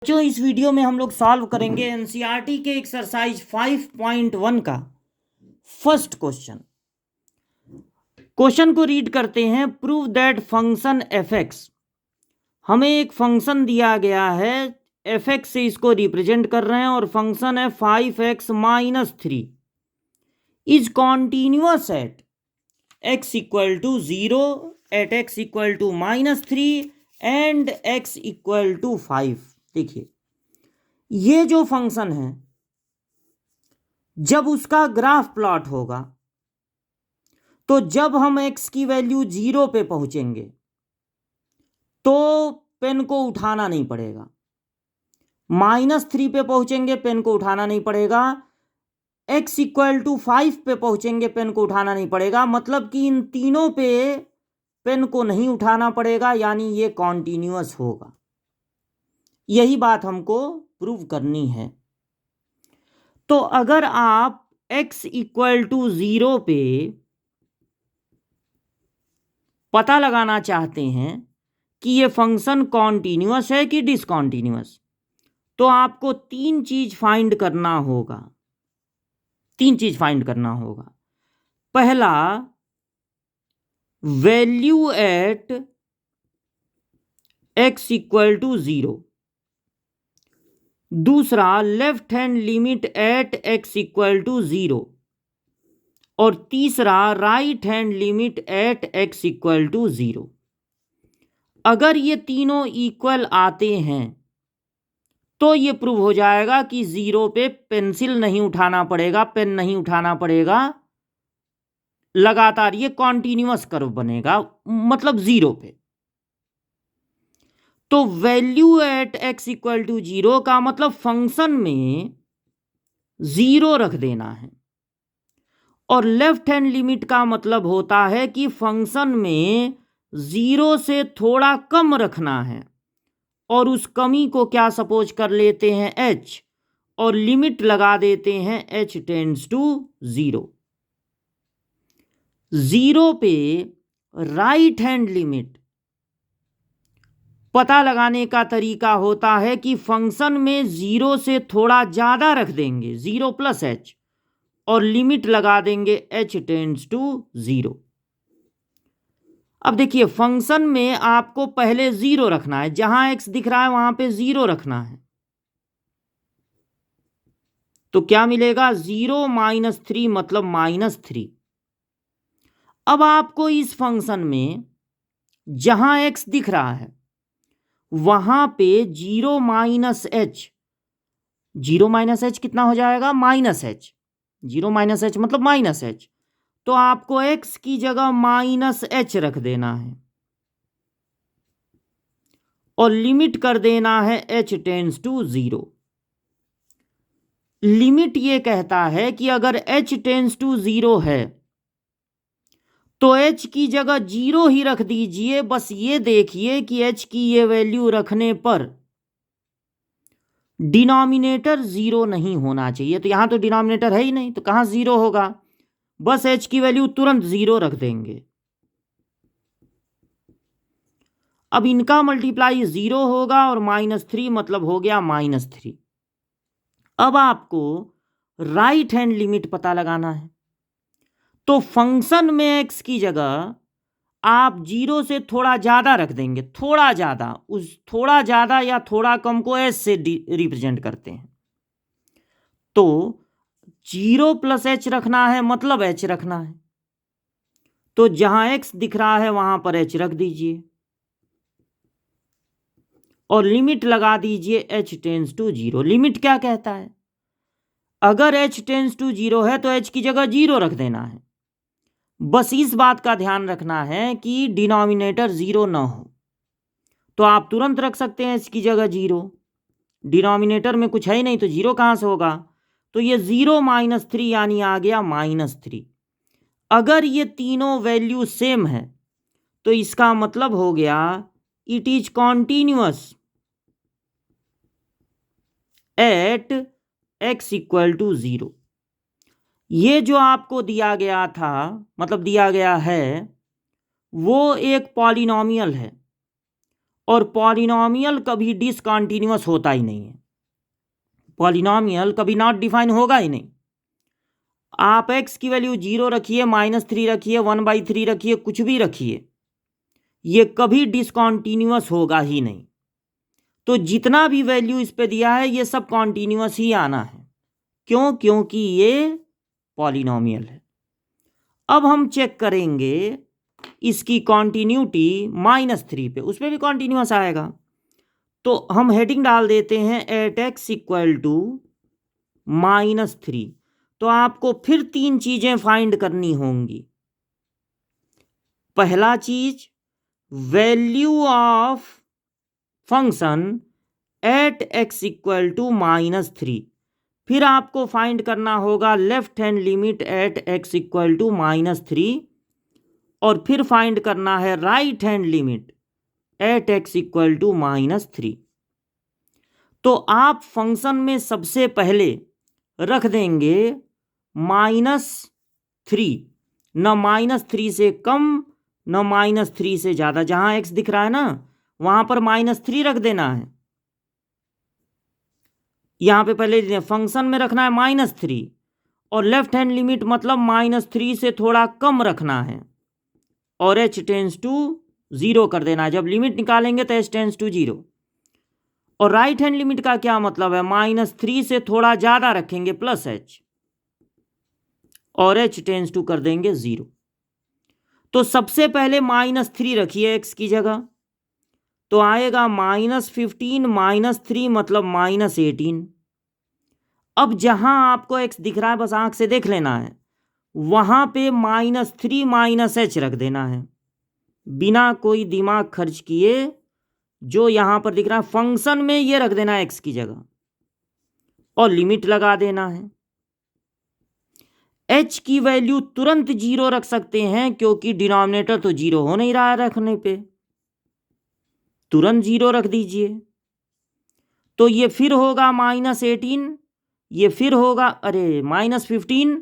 बच्चों, इस वीडियो में हम लोग सॉल्व करेंगे एनसीईआरटी के एक्सरसाइज 5.1 का फर्स्ट क्वेश्चन। क्वेश्चन को रीड करते हैं। Prove that function F x, हमें एक फंक्शन दिया गया है, एफ एक्स से इसको रिप्रेजेंट कर रहे हैं और फंक्शन है 5x-3 is continuous at x equal to 0, at x equal to -3 and x equal to 5। देखिए, ये जो फंक्शन है, जब उसका ग्राफ प्लॉट होगा तो जब हम x की वैल्यू 0 पे पहुंचेंगे तो पेन को उठाना नहीं पड़ेगा, -3 पे पहुंचेंगे पेन को उठाना नहीं पड़ेगा, x इक्वल टू 5 पे पहुंचेंगे पेन को उठाना नहीं पड़ेगा। मतलब कि इन तीनों पे पेन को नहीं उठाना पड़ेगा, यानी ये कॉन्टिन्यूअस होगा। यही बात हमको प्रूव करनी है। तो अगर आप x इक्वल टू 0 पे पता लगाना चाहते हैं कि ये फंक्शन कॉन्टिन्यूअस है कि डिसकॉन्टिन्यूअस, तो आपको तीन चीज फाइंड करना होगा। पहला, value at x equal to 0। दूसरा, left hand limit at x equal to 0। और तीसरा, right hand limit at x equal to 0। अगर ये तीनों इक्वल आते हैं तो ये प्रूव हो जाएगा कि 0 पे पेंसिल नहीं उठाना पड़ेगा, पेन नहीं उठाना पड़ेगा, लगातार ये कॉन्टिन्यूअस कर्व बनेगा, मतलब 0 पे। तो value at x equal to 0 का मतलब फंक्शन में 0 रख देना है, और लेफ्ट हैंड लिमिट का मतलब होता है कि फंक्शन में 0 से थोड़ा कम रखना है, और उस कमी को क्या सपोज कर लेते हैं, h, और लिमिट लगा देते हैं h टेंड्स टू 0। 0 पे राइट हैंड लिमिट पता लगाने का तरीका होता है कि फंक्शन में 0 से थोड़ा ज्यादा रख देंगे, 0 प्लस h, और लिमिट लगा देंगे h टेंड्स टू 0। अब देखिए, फंक्शन में आपको पहले 0 रखना है, जहां x दिख रहा है वहां पे 0 रखना है। तो क्या मिलेगा, 0 - 3 मतलब -3। अब आपको इस फंक्शन में जहां x दिख रहा है वहां पे 0 -h, 0 -h कितना हो जाएगा, -h। 0 -h मतलब -h, तो आपको x की जगह -h रख देना है और लिमिट कर देना है h टेंड्स टू 0। लिमिट ये कहता है कि अगर h टेंड्स टू 0 है तो h की जगह 0 ही रख दीजिए। बस ये देखिए कि h की ये वैल्यू रखने पर डिनोमिनेटर 0 नहीं होना चाहिए। तो यहां तो डिनोमिनेटर है ही नहीं, तो कहां 0 होगा, बस h की वैल्यू तुरंत 0 रख देंगे। अब इनका मल्टीप्लाई 0 होगा और -3 मतलब हो गया -3। अब आपको राइट हैंड लिमिट पता लगाना है। तो फंक्शन में x की जगह आप 0 से थोड़ा ज्यादा रख देंगे, थोड़ा ज्यादा, उस थोड़ा ज्यादा या थोड़ा कम को s से रिप्रेजेंट करते हैं। तो 0 प्लस h रखना है मतलब h रखना है, तो जहां x दिख रहा है वहां पर h रख दीजिए और लिमिट लगा दीजिए h टेंड्स टू 0। लिमिट क्या कहता है, अगर h टेंड्स टू 0 है तो h की जगह 0 रख देना है। बस इस बात का ध्यान रखना है कि डिनोमिनेटर 0 ना हो। तो आप तुरंत रख सकते हैं इसकी जगह 0, डिनोमिनेटर में कुछ है ही नहीं तो 0 कहां से होगा। तो ये 0 -3 यानी आ गया -3। अगर ये तीनों वैल्यू सेम है तो इसका मतलब हो गया it is continuous at x equal to 0। ये जो आपको दिया गया था, मतलब दिया गया है, वो एक पॉलिनॉमियल है और पॉलिनॉमियल कभी डिसकंटीन्यूअस होता ही नहीं है, पॉलिनॉमियल कभी नॉट डिफाइन होगा ही नहीं। आप x की वैल्यू 0 रखिए, -3 रखिए, 1/3 रखिए, कुछ भी रखिए, ये कभी डिसकंटीन्यूअस होगा ही नहीं। तो जितना भी वैल्यू इस पे दिया है ये सब कॉन्टिन्यूअस ही आना है। क्यों? क्योंकि ये पॉलिनॉमियल है। अब हम चेक करेंगे इसकी कॉन्टिन्यूटी -3 पे, उस पर भी कॉन्टिन्यूअस आएगा। तो हम हेडिंग डाल देते हैं एट x इक्वल टू -3। तो आपको फिर 3 चीजें फाइंड करनी होंगी। पहला चीज, value of function at x equal to -3। फिर आपको फाइंड करना होगा left hand limit at x equal to -3, और फिर फाइंड करना है right hand limit at x equal to -3। तो आप फंक्शन में सबसे पहले रख देंगे -3, न -3 से कम न -3 से ज़्यादा। जहाँ x दिख रहा है ना वहाँ पर -3 रख देना है। यहाँ पे पहले फंक्शन में रखना है -3, और लेफ्ट हैंड लिमिट मतलब -3 से थोड़ा कम रखना है, और h टेंस टू 0 कर देना है। जब लिमिट निकालेंगे तो h टेंस टू 0। और राइट हैंड लिमिट का क्या मतलब है? -3 से थोड़ा ज़्यादा रखेंगे +h, और h टेंस टू कर देंगे 0। तो सबसे पहले -3 रखिए x की जगह, तो आएगा -15 -3 मतलब -18। अब जहां आपको x दिख रहा है बस आंख से देख लेना है, वहां पे -3 -h रख देना है बिना कोई दिमाग खर्च किए। जो यहां पर दिख रहा है फंक्शन में ये रख देना है x की जगह, और लिमिट लगा देना है। h की वैल्यू तुरंत 0 रख सकते हैं क्योंकि डिनोमिनेटर तो 0 हो नहीं रहा है, रखने पे तुरंत 0 रख दीजिए। तो ये फिर होगा -18, ये फिर होगा -15,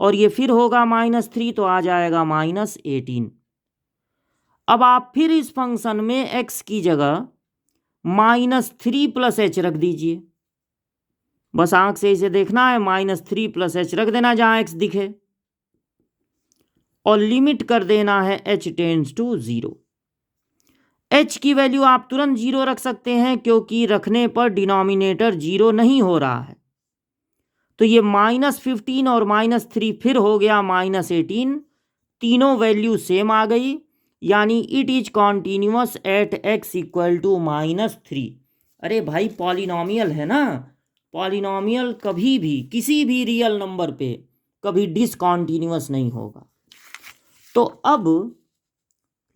और ये फिर होगा -3, तो आ जाएगा -18। अब आप फिर इस फंक्शन में x की जगह -3 + h रख दीजिए। बस आंख से इसे देखना है, -3 + h रख देना जहां x दिखे, और लिमिट कर देना है h टेंस टू 0। h की वैल्यू आप तुरंत 0 रख सकते हैं क्योंकि रखने पर डिनोमिनेटर 0 नहीं हो रहा है। तो ये -15 और -3 फिर हो गया -18, तीनों वैल्यू सेम आ गई, यानी it is continuous at x equal to -3। अरे भाई पॉलिनॉमियल है ना, पॉलिनॉमियल कभी भी किसी भी रियल नंबर पे कभी डिसकॉन्टिन्यूअस नहीं होगा। तो अब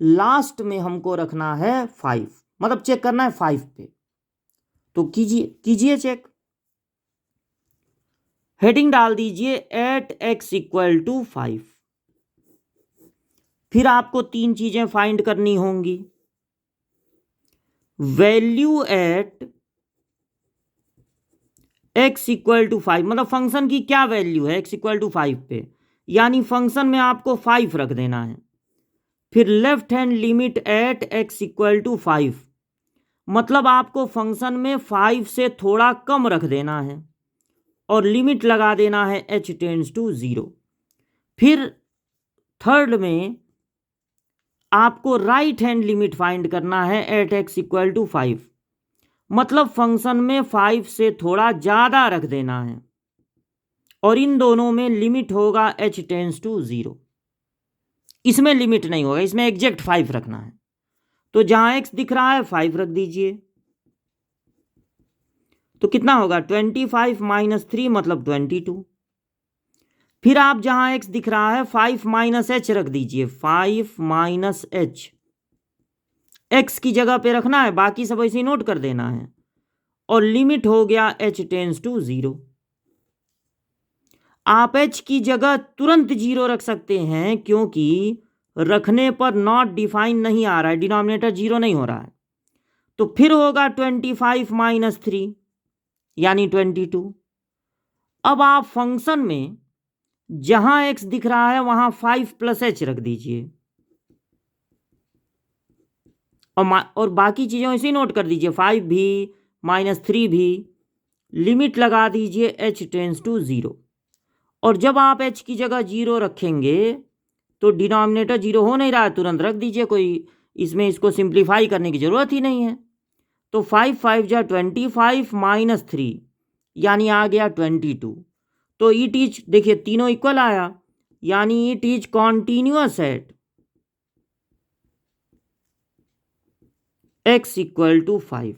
लास्ट में हमको रखना है 5, मतलब चेक करना है 5 पे। तो कीजिए चेक। हेडिंग डाल दीजिए एट x इक्वल टू 5। फिर आपको 3 चीजें फाइंड करनी होंगी। Value at x equal to 5, मतलब फंक्शन की क्या वैल्यू है x इक्वल टू 5 पे, यानी फंक्शन में आपको 5 रख देना है। फिर left hand limit at x equal to 5, मतलब आपको फंक्शन में 5 से थोड़ा कम रख देना है, और लिमिट लगा देना है h टेंस टू 0। फिर थर्ड में आपको राइट हैंड लिमिट फाइंड करना है एट x इक्वल टू 5, मतलब फंक्शन में 5 से थोड़ा ज़्यादा रख देना है, और इन दोनों में लिमिट होगा h टेंस टू 0। इसमें लिमिट नहीं होगा, इसमें एग्जैक्ट 5 रखना है। तो जहां x दिख रहा है 5 रख दीजिए। तो कितना होगा 25 -3 मतलब 22। फिर आप जहां x दिख रहा है 5 -h रख दीजिए, 5 -h x की जगह पे रखना है, बाकी सब ऐसे ही नोट कर देना है, और लिमिट हो गया h टेंस टू 0। आप h की जगह तुरंत 0 रख सकते हैं क्योंकि रखने पर नॉट डिफाइन नहीं आ रहा है, डिनोमिनेटर 0 नहीं हो रहा है। तो फिर होगा 25 -3 यानी 22। अब आप फंक्शन में जहां x दिख रहा है वहां 5 + h रख दीजिए, और बाकी चीज़ें ऐसे ही नोट कर दीजिए, 5 भी -3 भी, लिमिट लगा दीजिए h टेंस टू 0। और जब आप h की जगह 0 रखेंगे तो डिनोमिनेटर 0 हो नहीं रहा है, तुरंत रख दीजिए, कोई इसमें इसको सिंप्लीफाई करने की ज़रूरत ही नहीं है। तो 5 5 जा 25 -3 यानी आ गया 22। तो इट इज, देखिए तीनों इक्वल आया, यानी it is continuous at x equal to 5।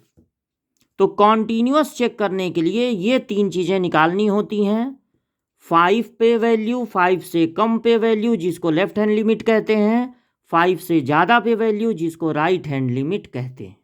तो कॉन्टिन्यूअस चेक करने के लिए ये तीन चीज़ें निकालनी होती हैं। 5 पे वैल्यू, 5 से कम पे वैल्यू जिसको लेफ्ट हैंड लिमिट कहते हैं, 5 से ज़्यादा पे वैल्यू जिसको राइट हैंड लिमिट कहते हैं।